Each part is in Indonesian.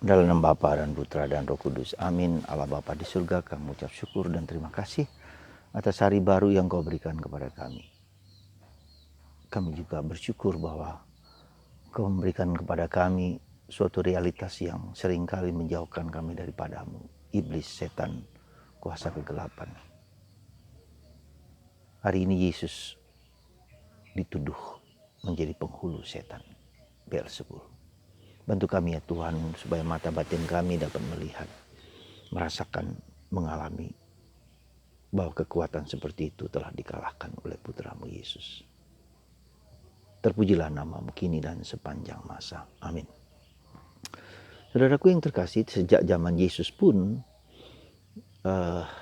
Dalam nama Bapa dan Putra dan Roh Kudus. Amin. Allah Bapa di surga, kami ucap syukur dan terima kasih atas hari baru yang Kau berikan kepada kami. Kami juga bersyukur bahwa Kau memberikan kepada kami suatu realitas yang seringkali menjauhkan kami daripadamu. Iblis, setan, kuasa kegelapan. Hari ini Yesus dituduh menjadi penghulu setan, Beelzebul. Bantu kami ya Tuhan, supaya mata batin kami dapat melihat, merasakan, mengalami bahwa kekuatan seperti itu telah dikalahkan oleh Putramu Yesus. Terpujilah namamu kini dan sepanjang masa. Amin. Saudaraku yang terkasih, sejak zaman Yesus pun,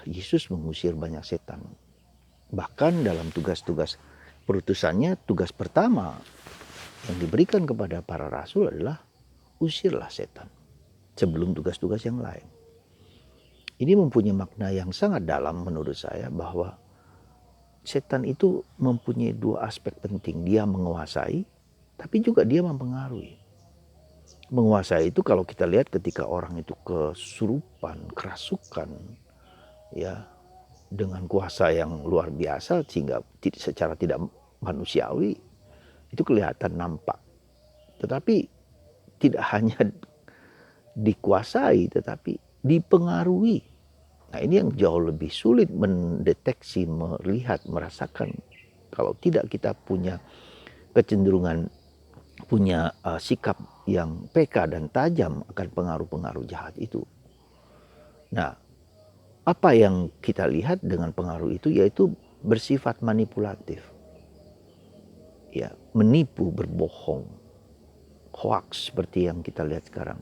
Yesus mengusir banyak setan. Bahkan dalam tugas-tugas perutusannya, tugas pertama yang diberikan kepada para rasul adalah usirlah setan sebelum tugas-tugas yang lain. Ini mempunyai makna yang sangat dalam menurut saya, bahwa setan itu mempunyai dua aspek penting. Dia menguasai, tapi juga dia mempengaruhi. Menguasai itu kalau kita lihat ketika orang itu kesurupan, kerasukan, ya, dengan kuasa yang luar biasa sehingga secara tidak manusiawi itu kelihatan nampak. Tetapi tidak hanya dikuasai tetapi dipengaruhi. Nah, ini yang jauh lebih sulit mendeteksi, melihat, merasakan kalau tidak kita punya kecenderungan, punya sikap yang peka dan tajam akan pengaruh-pengaruh jahat itu. Nah, apa yang kita lihat dengan pengaruh itu yaitu bersifat manipulatif. Ya, menipu, berbohong, hoax seperti yang kita lihat sekarang.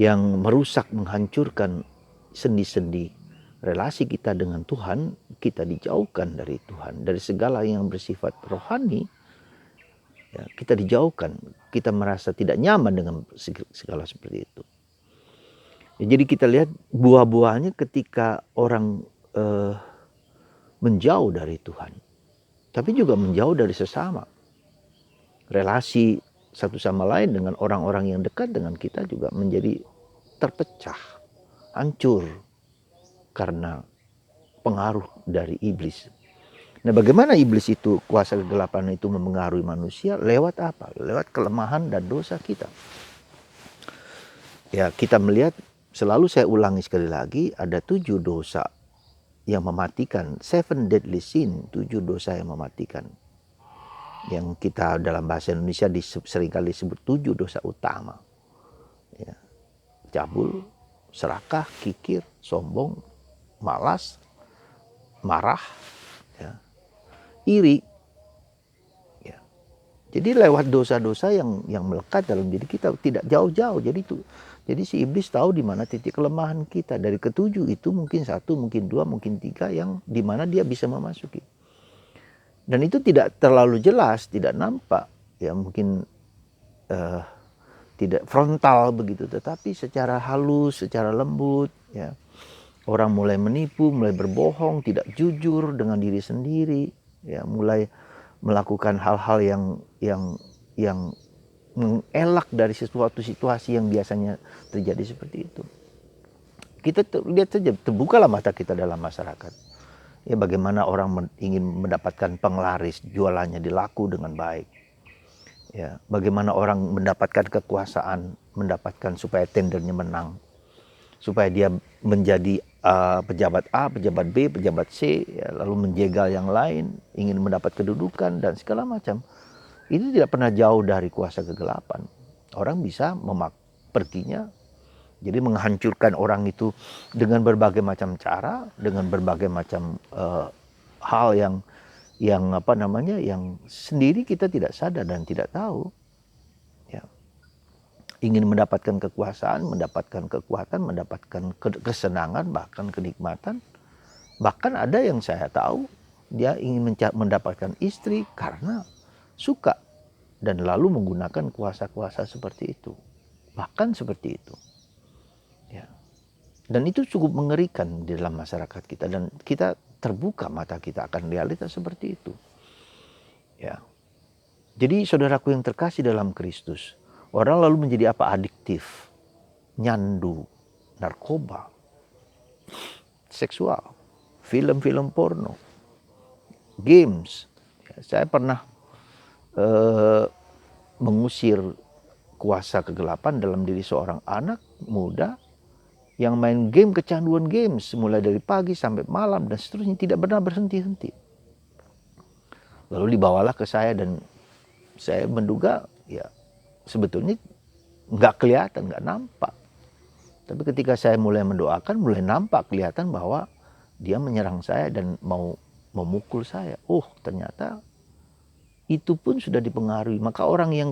Yang merusak, menghancurkan sendi-sendi relasi kita dengan Tuhan. Kita dijauhkan dari Tuhan, dari segala yang bersifat rohani. Ya, kita dijauhkan, kita merasa tidak nyaman dengan segala seperti itu. Ya, jadi kita lihat buah-buahnya ketika orang menjauh dari Tuhan, tapi juga menjauh dari sesama. Relasi satu sama lain dengan orang-orang yang dekat dengan kita juga menjadi terpecah, hancur karena pengaruh dari iblis. Nah, bagaimana iblis itu, kuasa kegelapan itu mempengaruhi manusia? Lewat apa? Lewat kelemahan dan dosa kita. Ya, kita melihat, selalu saya ulangi sekali lagi, ada 7 dosa yang mematikan, 7 deadly sin, 7 dosa yang mematikan. Yang kita dalam bahasa Indonesia seringkali disebut 7 dosa utama. Ya. Cabul, serakah, kikir, sombong, malas, marah, ya, iri. Ya. Jadi lewat dosa-dosa yang melekat dalam diri kita, tidak jauh-jauh. Jadi si iblis tahu di mana titik kelemahan kita. Dari ketujuh itu mungkin 1, mungkin 2, mungkin 3 yang di mana dia bisa memasuki. Dan itu tidak terlalu jelas, tidak nampak. Ya, mungkin tidak frontal begitu, tetapi secara halus, secara lembut, ya. Orang mulai menipu, mulai berbohong, tidak jujur dengan diri sendiri, ya, mulai melakukan hal-hal yang mengelak dari sesuatu situasi yang biasanya terjadi seperti itu. Kita lihat saja, terbukalah mata kita dalam masyarakat. Ya, bagaimana orang ingin mendapatkan penglaris, jualannya dilaku dengan baik. Ya, bagaimana orang mendapatkan kekuasaan, mendapatkan supaya tendernya menang, supaya dia menjadi pejabat A, pejabat B, pejabat C, ya, lalu menjegal yang lain, ingin mendapat kedudukan dan segala macam. Itu tidak pernah jauh dari kuasa kegelapan. Orang bisa perginya, jadi menghancurkan orang itu dengan berbagai macam cara, dengan berbagai macam hal yang sendiri kita tidak sadar dan tidak tahu. Ya. Ingin mendapatkan kekuasaan, mendapatkan kekuatan, mendapatkan kesenangan, bahkan kenikmatan. Bahkan ada yang saya tahu, dia ingin mendapatkan istri karena suka dan lalu menggunakan kuasa-kuasa seperti itu. Bahkan seperti itu. Ya. Dan itu cukup mengerikan di dalam masyarakat kita, dan kita terbuka mata kita akan realitas seperti itu. Ya. Jadi saudaraku yang terkasih dalam Kristus, orang lalu menjadi apa? Adiktif. nyandu, narkoba, seksual, film-film porno, games. Saya pernah mengusir kuasa kegelapan dalam diri seorang anak muda yang main game, kecanduan games mulai dari pagi sampai malam dan seterusnya, tidak pernah berhenti-henti. Lalu dibawalah ke saya dan saya menduga ya sebetulnya nggak kelihatan, nggak nampak. Tapi ketika saya mulai mendoakan, mulai nampak, kelihatan bahwa dia menyerang saya dan mau memukul saya. Oh, ternyata itu pun sudah dipengaruhi. Maka orang yang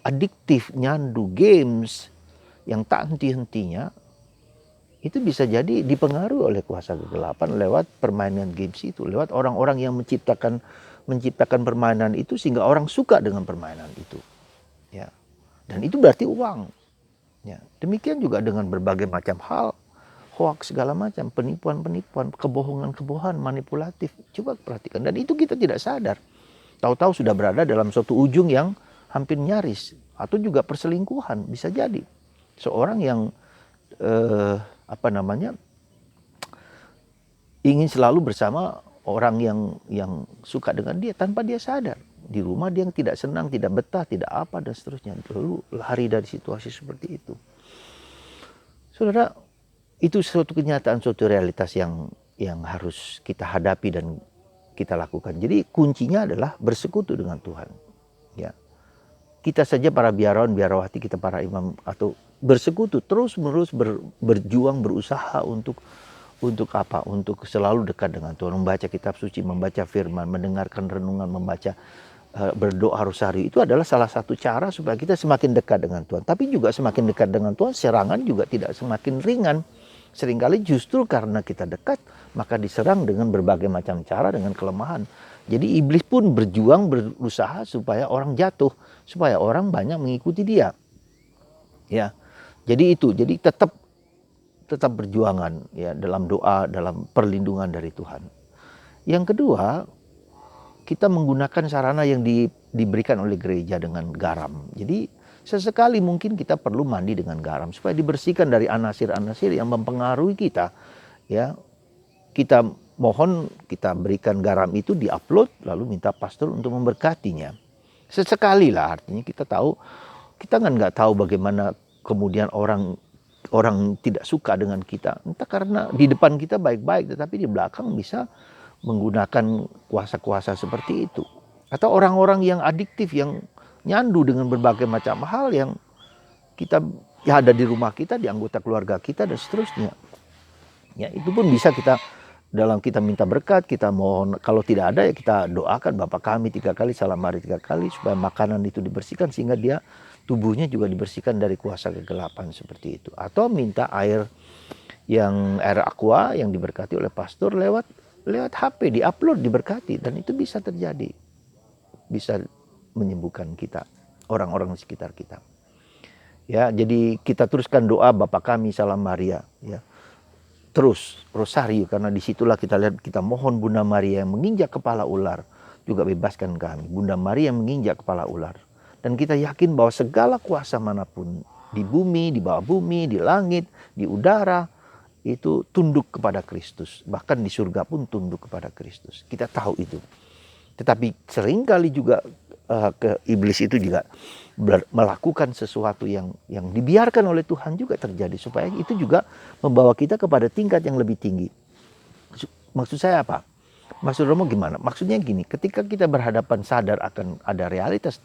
adiktif, nyandu, games, yang tak henti-hentinya, itu bisa jadi dipengaruhi oleh kuasa kegelapan lewat permainan games itu. Lewat orang-orang yang menciptakan permainan itu sehingga orang suka dengan permainan itu. Ya. Dan itu berarti uang. Ya. Demikian juga dengan berbagai macam hal, hoax segala macam, penipuan-penipuan, kebohongan-kebohongan, manipulatif. Coba perhatikan. Dan itu kita tidak sadar. Tahu-tahu sudah berada dalam suatu ujung yang hampir nyaris. Atau juga perselingkuhan, bisa jadi. Seorang yang ingin selalu bersama orang yang suka dengan dia tanpa dia sadar. Di rumah dia yang tidak senang, tidak betah, tidak apa dan seterusnya. Lalu lari dari situasi seperti itu. Saudara, itu suatu kenyataan, suatu realitas yang harus kita hadapi dan kita lakukan. Jadi kuncinya adalah bersekutu dengan Tuhan. Ya. Kita saja para biarawan, biarawati, kita para imam atau bersekutu terus-menerus berjuang, berusaha untuk apa? Untuk selalu dekat dengan Tuhan, membaca kitab suci, membaca firman, mendengarkan renungan, membaca berdoa rosari. Itu adalah salah satu cara supaya kita semakin dekat dengan Tuhan. Tapi juga semakin dekat dengan Tuhan, serangan juga tidak semakin ringan. Seringkali justru karena kita dekat, maka diserang dengan berbagai macam cara, dengan kelemahan. Jadi iblis pun berjuang, berusaha supaya orang jatuh, supaya orang banyak mengikuti dia. Ya. Jadi itu, jadi tetap berjuangan ya dalam doa, dalam perlindungan dari Tuhan. Yang kedua, kita menggunakan sarana yang diberikan oleh gereja dengan garam. Jadi sesekali mungkin kita perlu mandi dengan garam supaya dibersihkan dari anasir-anasir yang mempengaruhi kita. Ya, kita mohon, kita berikan garam itu, diupload, lalu minta pastor untuk memberkatinya. Sesekali lah, artinya kita tahu, kita kan nggak tahu bagaimana kemudian orang tidak suka dengan kita. Entah karena di depan kita baik-baik, tetapi di belakang bisa menggunakan kuasa-kuasa seperti itu. Atau orang-orang yang adiktif, yang nyandu dengan berbagai macam hal yang kita ya ada di rumah kita, di anggota keluarga kita dan seterusnya. Ya, itu pun bisa kita minta berkat, kita mohon, kalau tidak ada ya kita doakan Bapa kami 3 kali, salam mari 3 kali supaya makanan itu dibersihkan sehingga dia tubuhnya juga dibersihkan dari kuasa kegelapan seperti itu. Atau minta air aqua yang diberkati oleh pastor lewat HP, diupload, diberkati, dan itu bisa terjadi. Bisa menyembuhkan kita, orang-orang di sekitar kita. Ya, jadi kita teruskan doa Bapa kami, salam Maria, ya. Terus rosario, karena disitulah kita lihat, kita mohon Bunda Maria yang menginjak kepala ular juga bebaskan kami. Bunda Maria yang menginjak kepala ular. Dan kita yakin bahwa segala kuasa manapun di bumi, di bawah bumi, di langit, di udara, itu tunduk kepada Kristus. Bahkan di surga pun tunduk kepada Kristus. Kita tahu itu. Tetapi seringkali juga iblis itu juga melakukan sesuatu yang dibiarkan oleh Tuhan juga terjadi. Supaya itu juga membawa kita kepada tingkat yang lebih tinggi. Maksud saya apa? Maksud Romo gimana? Maksudnya gini, ketika kita berhadapan sadar akan ada realitas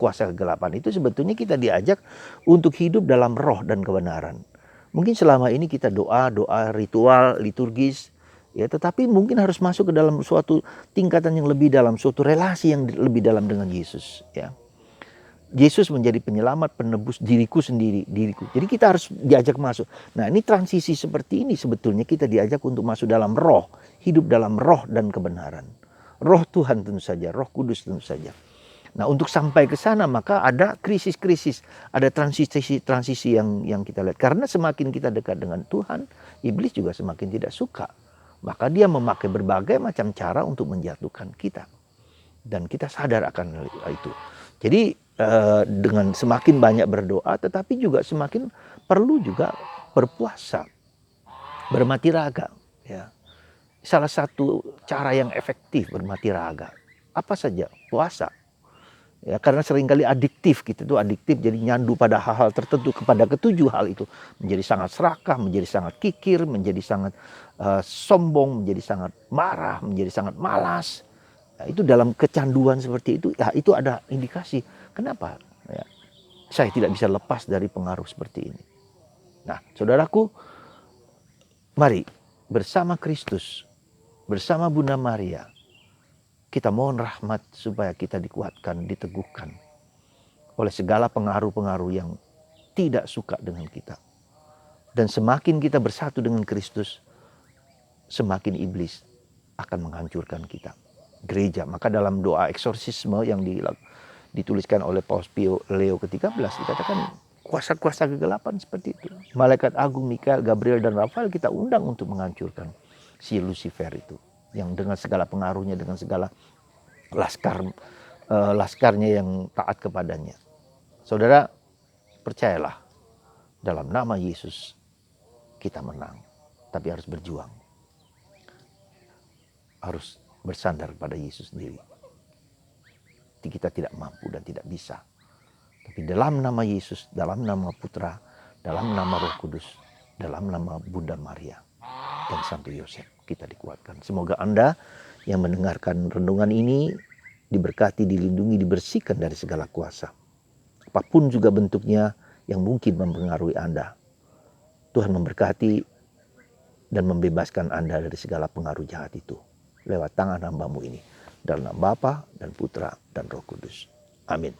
kuasa kegelapan itu, sebetulnya kita diajak untuk hidup dalam roh dan kebenaran. Mungkin selama ini kita doa ritual, liturgis, ya, tetapi mungkin harus masuk ke dalam suatu tingkatan yang lebih dalam, suatu relasi yang lebih dalam dengan Yesus. Ya. Yesus menjadi penyelamat, penebus diriku. Jadi kita harus diajak masuk. Nah, ini transisi seperti ini sebetulnya kita diajak untuk masuk dalam roh, hidup dalam roh dan kebenaran. Roh Tuhan tentu saja, Roh Kudus tentu saja. Nah, untuk sampai ke sana maka ada krisis-krisis, ada transisi yang kita lihat. Karena semakin kita dekat dengan Tuhan, iblis juga semakin tidak suka. Maka dia memakai berbagai macam cara untuk menjatuhkan kita. Dan kita sadar akan itu. Jadi dengan semakin banyak berdoa, tetapi juga semakin perlu juga berpuasa, bermati raga, ya. Salah satu cara yang efektif bermati raga, apa saja? Puasa. Ya, karena seringkali adiktif gitu tuh, adiktif jadi nyandu pada hal-hal tertentu, kepada ketujuh hal itu menjadi sangat serakah, menjadi sangat kikir, menjadi sangat sombong, menjadi sangat marah, menjadi sangat malas. Ya, itu dalam kecanduan seperti itu, ya itu ada indikasi. Kenapa? Ya, saya tidak bisa lepas dari pengaruh seperti ini. Nah, saudaraku, mari bersama Kristus, bersama Bunda Maria, kita mohon rahmat supaya kita dikuatkan, diteguhkan oleh segala pengaruh-pengaruh yang tidak suka dengan kita. Dan semakin kita bersatu dengan Kristus, semakin iblis akan menghancurkan kita. Gereja, maka dalam doa eksorsisme yang dituliskan oleh Paus Pio Leo ke-13 dikatakan kuasa-kuasa kegelapan seperti itu. Malaikat agung Mikael, Gabriel, dan Rafael kita undang untuk menghancurkan si Lucifer itu. Yang dengan segala pengaruhnya, dengan segala laskarnya yang taat kepadanya. Saudara, percayalah, dalam nama Yesus kita menang. Tapi harus berjuang. Harus bersandar pada Yesus sendiri. Kita tidak mampu dan tidak bisa. Tapi dalam nama Yesus, dalam nama Putra, dalam nama Roh Kudus, dalam nama Bunda Maria dan Santo Yosef, kita dikuatkan. Semoga Anda yang mendengarkan renungan ini diberkati, dilindungi, dibersihkan dari segala kuasa. Apapun juga bentuknya yang mungkin mempengaruhi Anda. Tuhan memberkati dan membebaskan Anda dari segala pengaruh jahat itu lewat tangan hamba-Mu ini. Dalam nama Bapa dan Putra dan Roh Kudus. Amin.